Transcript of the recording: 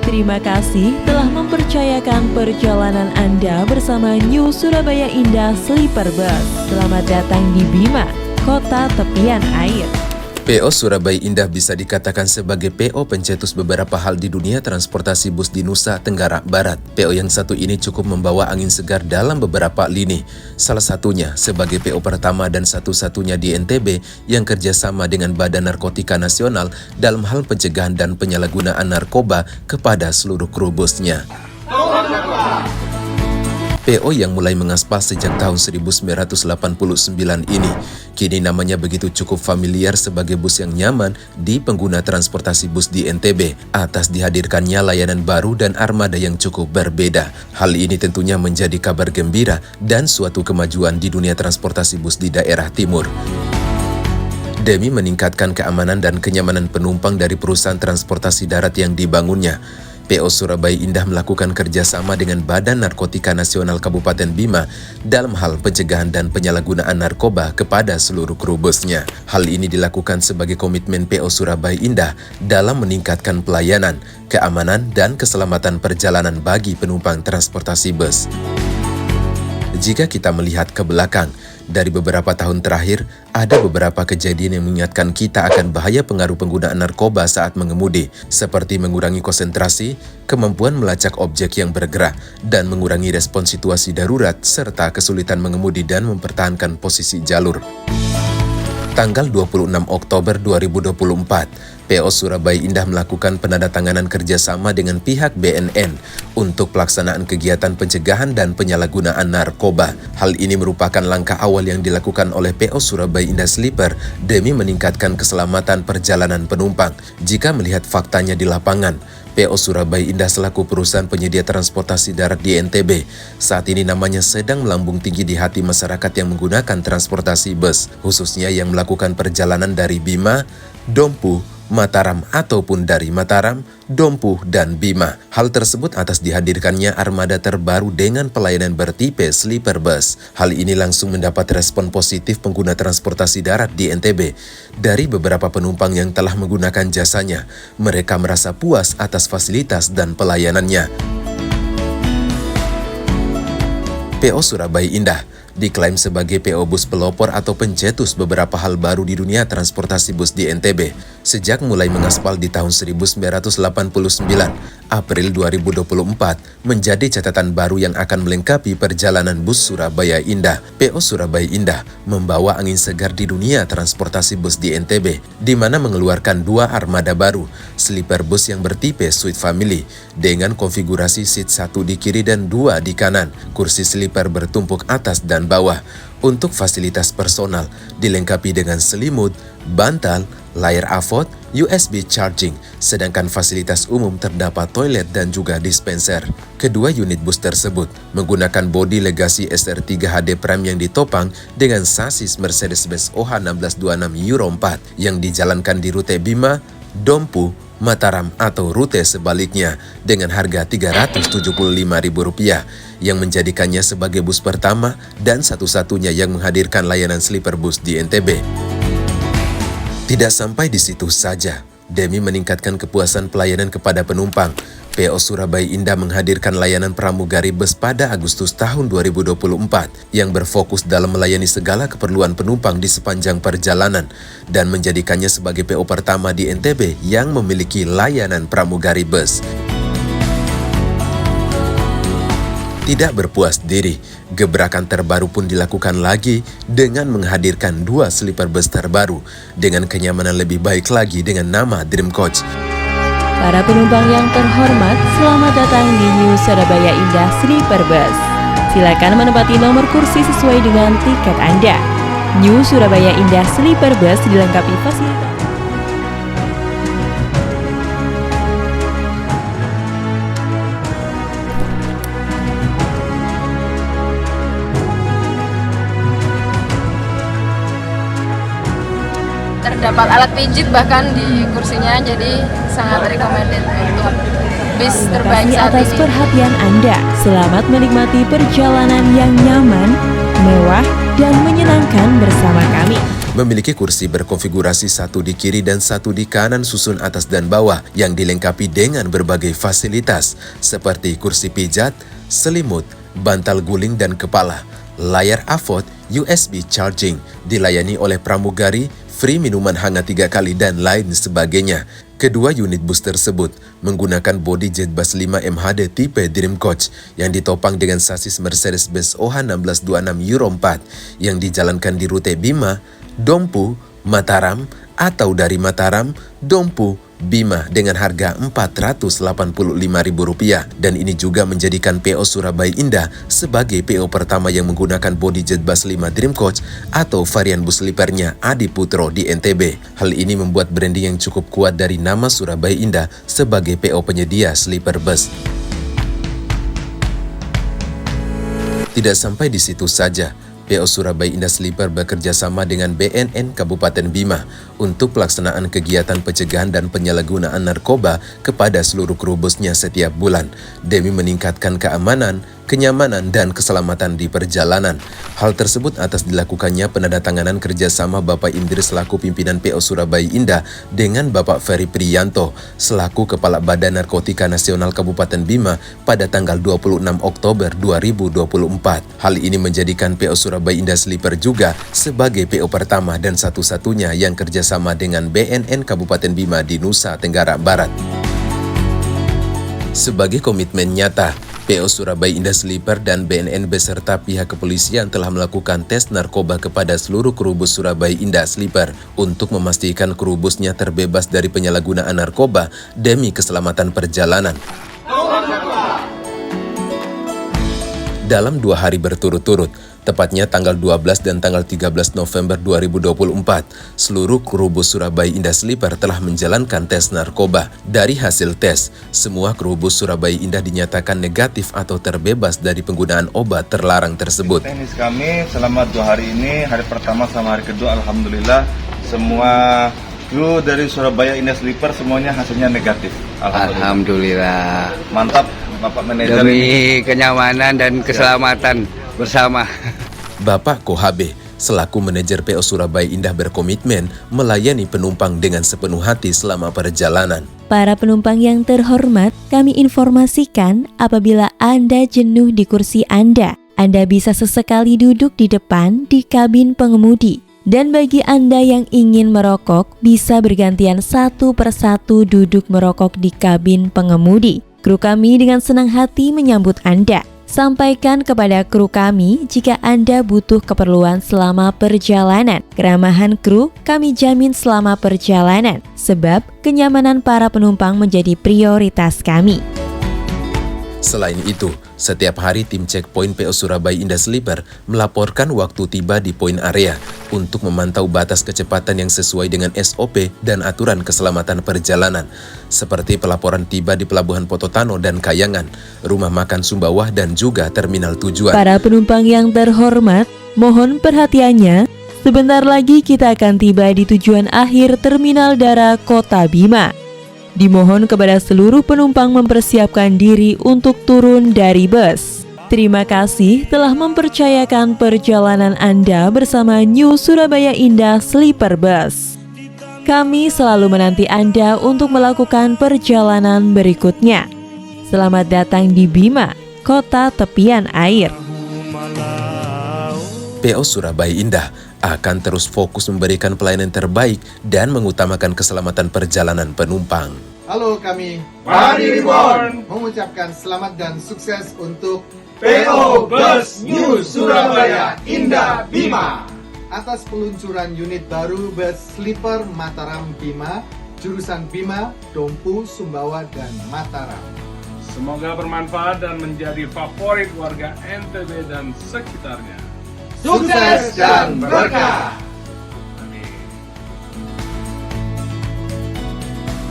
Terima kasih telah mempercayakan perjalanan Anda bersama New Surabaya Indah Sleeper Bus. Selamat datang di Bima, kota tepian air. PO Surabaya Indah bisa dikatakan sebagai PO pencetus beberapa hal di dunia transportasi bus di Nusa Tenggara Barat. PO yang satu ini cukup membawa angin segar dalam beberapa lini. Salah satunya sebagai PO pertama dan satu-satunya di NTB yang kerjasama dengan Badan Narkotika Nasional dalam hal pencegahan dan penyalahgunaan narkoba kepada seluruh kru busnya. PO yang mulai mengaspal sejak tahun 1989 ini, kini namanya begitu cukup familiar sebagai bus yang nyaman di pengguna transportasi bus di NTB atas dihadirkannya layanan baru dan armada yang cukup berbeda. Hal ini tentunya menjadi kabar gembira dan suatu kemajuan di dunia transportasi bus di daerah timur. Demi meningkatkan keamanan dan kenyamanan penumpang dari perusahaan transportasi darat yang dibangunnya, PO Surabaya Indah melakukan kerjasama dengan Badan Narkotika Nasional Kabupaten Bima dalam hal pencegahan dan penyalahgunaan narkoba kepada seluruh kru busnya. Hal ini dilakukan sebagai komitmen PO Surabaya Indah dalam meningkatkan pelayanan, keamanan, dan keselamatan perjalanan bagi penumpang transportasi bus. Jika kita melihat ke belakang, dari beberapa tahun terakhir, ada beberapa kejadian yang mengingatkan kita akan bahaya pengaruh penggunaan narkoba saat mengemudi, seperti mengurangi konsentrasi, kemampuan melacak objek yang bergerak, dan mengurangi respon situasi darurat, serta kesulitan mengemudi dan mempertahankan posisi jalur. Tanggal 26 Oktober 2024, PO Surabaya Indah melakukan penandatanganan kerjasama dengan pihak BNN untuk pelaksanaan kegiatan pencegahan dan penyalahgunaan narkoba. Hal ini merupakan langkah awal yang dilakukan oleh PO Surabaya Indah Sleeper demi meningkatkan keselamatan perjalanan penumpang. Jika melihat faktanya di lapangan, PO Surabaya Indah selaku perusahaan penyedia transportasi darat di NTB, saat ini namanya sedang melambung tinggi di hati masyarakat yang menggunakan transportasi bus, khususnya yang melakukan perjalanan dari Bima, Dompu, Mataram ataupun dari Mataram, Dompu, dan Bima. Hal tersebut atas dihadirkannya armada terbaru dengan pelayanan bertipe sleeper bus. Hal ini langsung mendapat respon positif pengguna transportasi darat di NTB. Dari beberapa penumpang yang telah menggunakan jasanya, mereka merasa puas atas fasilitas dan pelayanannya. PO Surabaya Indah diklaim sebagai PO bus pelopor atau pencetus beberapa hal baru di dunia transportasi bus di NTB. Sejak mulai mengaspal di tahun 1989, April 2024 menjadi catatan baru yang akan melengkapi perjalanan bus Surabaya Indah. PO Surabaya Indah membawa angin segar di dunia transportasi bus di NTB, di mana mengeluarkan dua armada baru, sleeper bus yang bertipe Suite Family, dengan konfigurasi seat 1 di kiri dan 2 di kanan, kursi sleeper bertumpuk atas dan bawah. Untuk fasilitas personal dilengkapi dengan selimut, bantal, layar AVOD, USB charging, sedangkan fasilitas umum terdapat toilet dan juga dispenser. Kedua unit bus tersebut menggunakan bodi Legacy SR3 HD Prime yang ditopang dengan sasis Mercedes-Benz OH1626 Euro 4 yang dijalankan di rute Bima, Dompu, Mataram atau rute sebaliknya dengan harga Rp375.000 yang menjadikannya sebagai bus pertama dan satu-satunya yang menghadirkan layanan sleeper bus di NTB. Tidak sampai di situ saja, demi meningkatkan kepuasan pelayanan kepada penumpang, PO Surabaya Indah menghadirkan layanan pramugari bus pada Agustus tahun 2024 yang berfokus dalam melayani segala keperluan penumpang di sepanjang perjalanan dan menjadikannya sebagai PO pertama di NTB yang memiliki layanan pramugari bus. Tidak berpuas diri, gebrakan terbaru pun dilakukan lagi dengan menghadirkan dua sleeper bus terbaru dengan kenyamanan lebih baik lagi dengan nama Dream Coach. Para penumpang yang terhormat, selamat datang di New Surabaya Indah Sleeper Bus. Silakan menempati nomor kursi sesuai dengan tiket Anda. New Surabaya Indah Sleeper Bus dilengkapi fasilitas. Terdapat alat pijit bahkan di kursinya, jadi sangat recommended untuk bis terbaik Terima kasih saat atas ini. perhatian Anda. Selamat menikmati perjalanan yang nyaman mewah, dan menyenangkan bersama kami. Memiliki kursi berkonfigurasi satu di kiri dan satu di kanan susun atas dan bawah yang dilengkapi dengan berbagai fasilitas seperti kursi pijat, selimut, bantal guling dan kepala, layar AVOD, USB charging, dilayani oleh pramugari, free minuman hangat 3 kali dan lain sebagainya. Kedua unit bus tersebut menggunakan bodi Jetbus 5 MHD tipe Dream Coach yang ditopang dengan sasis Mercedes-Benz OH1626 Euro 4 yang dijalankan di rute Bima, Dompu, Mataram atau dari Mataram, Dompu, Bima dengan harga Rp485.000 dan ini juga menjadikan PO Surabaya Indah sebagai PO pertama yang menggunakan bodi Jetbus 5 Dream Coach atau varian bus sleepernya Adi Putro di NTB. Hal ini membuat branding yang cukup kuat dari nama Surabaya Indah sebagai PO penyedia sleeper bus. Tidak sampai di situ saja, PO Surabaya Indah Sleeper bekerja sama dengan BNN Kabupaten Bima untuk pelaksanaan kegiatan pencegahan dan penyalahgunaan narkoba kepada seluruh kru busnya setiap bulan demi meningkatkan keamanan, kenyamanan, dan keselamatan di perjalanan. Hal tersebut atas dilakukannya penandatanganan kerjasama Bapak Indri selaku pimpinan PO Surabaya Indah dengan Bapak Ferry Priyanto selaku Kepala Badan Narkotika Nasional Kabupaten Bima pada tanggal 26 Oktober 2024. Hal ini menjadikan PO Surabaya Indah Sleeper juga sebagai PO pertama dan satu-satunya yang kerjasama dengan BNN Kabupaten Bima di Nusa Tenggara Barat. Sebagai komitmen nyata, PO Surabaya Indah Sleeper dan BNN beserta pihak kepolisian telah melakukan tes narkoba kepada seluruh kru bus Surabaya Indah Sleeper untuk memastikan kru busnya terbebas dari penyalahgunaan narkoba demi keselamatan perjalanan. Dalam 2 hari berturut-turut, tepatnya tanggal 12 dan tanggal 13 November 2024, seluruh kru bus Surabaya Indah Sleeper telah menjalankan tes narkoba. Dari hasil tes, semua kru bus Surabaya Indah dinyatakan negatif atau terbebas dari penggunaan obat terlarang tersebut. Teknis kami selama 2 hari ini, hari pertama sama hari kedua, alhamdulillah semua kru dari Surabaya Indah Sleeper semuanya hasilnya negatif. Alhamdulillah. Mantap Bapak Manajer. Demi kenyamanan dan keselamatan bersama. Bapak Kohabe selaku manajer PO Surabaya Indah berkomitmen melayani penumpang dengan sepenuh hati selama perjalanan. Para penumpang yang terhormat, kami informasikan apabila Anda jenuh di kursi Anda bisa sesekali duduk di depan di kabin pengemudi. Dan bagi Anda yang ingin merokok, bisa bergantian satu persatu duduk merokok di kabin pengemudi. Kru kami dengan senang hati menyambut Anda. Sampaikan kepada kru kami jika Anda butuh keperluan selama perjalanan. Keramahan kru kami jamin selama perjalanan, sebab kenyamanan para penumpang menjadi prioritas kami. Selain itu, setiap hari tim checkpoint PO Surabaya Indah Sleeper melaporkan waktu tiba di poin area untuk memantau batas kecepatan yang sesuai dengan SOP dan aturan keselamatan perjalanan, seperti pelaporan tiba di Pelabuhan Pototano dan Kayangan, Rumah Makan Sumbawah, dan juga terminal tujuan. Para penumpang yang terhormat, mohon perhatiannya, sebentar lagi kita akan tiba di tujuan akhir Terminal Dara Kota Bima. Dimohon kepada seluruh penumpang mempersiapkan diri untuk turun dari bus. Terima kasih telah mempercayakan perjalanan Anda bersama New Surabaya Indah Sleeper Bus. Kami selalu menanti Anda untuk melakukan perjalanan berikutnya. Selamat datang di Bima, kota tepian air. PO Surabaya Indah akan terus fokus memberikan pelayanan terbaik dan mengutamakan keselamatan perjalanan penumpang. Halo, kami Mari Reborn mengucapkan selamat dan sukses untuk PO Bus New Surabaya Indah Bima. atas peluncuran unit baru bus sleeper Mataram Bima, jurusan Bima, Dompu, Sumbawa, dan Mataram. Semoga bermanfaat dan menjadi favorit warga NTB dan sekitarnya. Sukses dan berkah!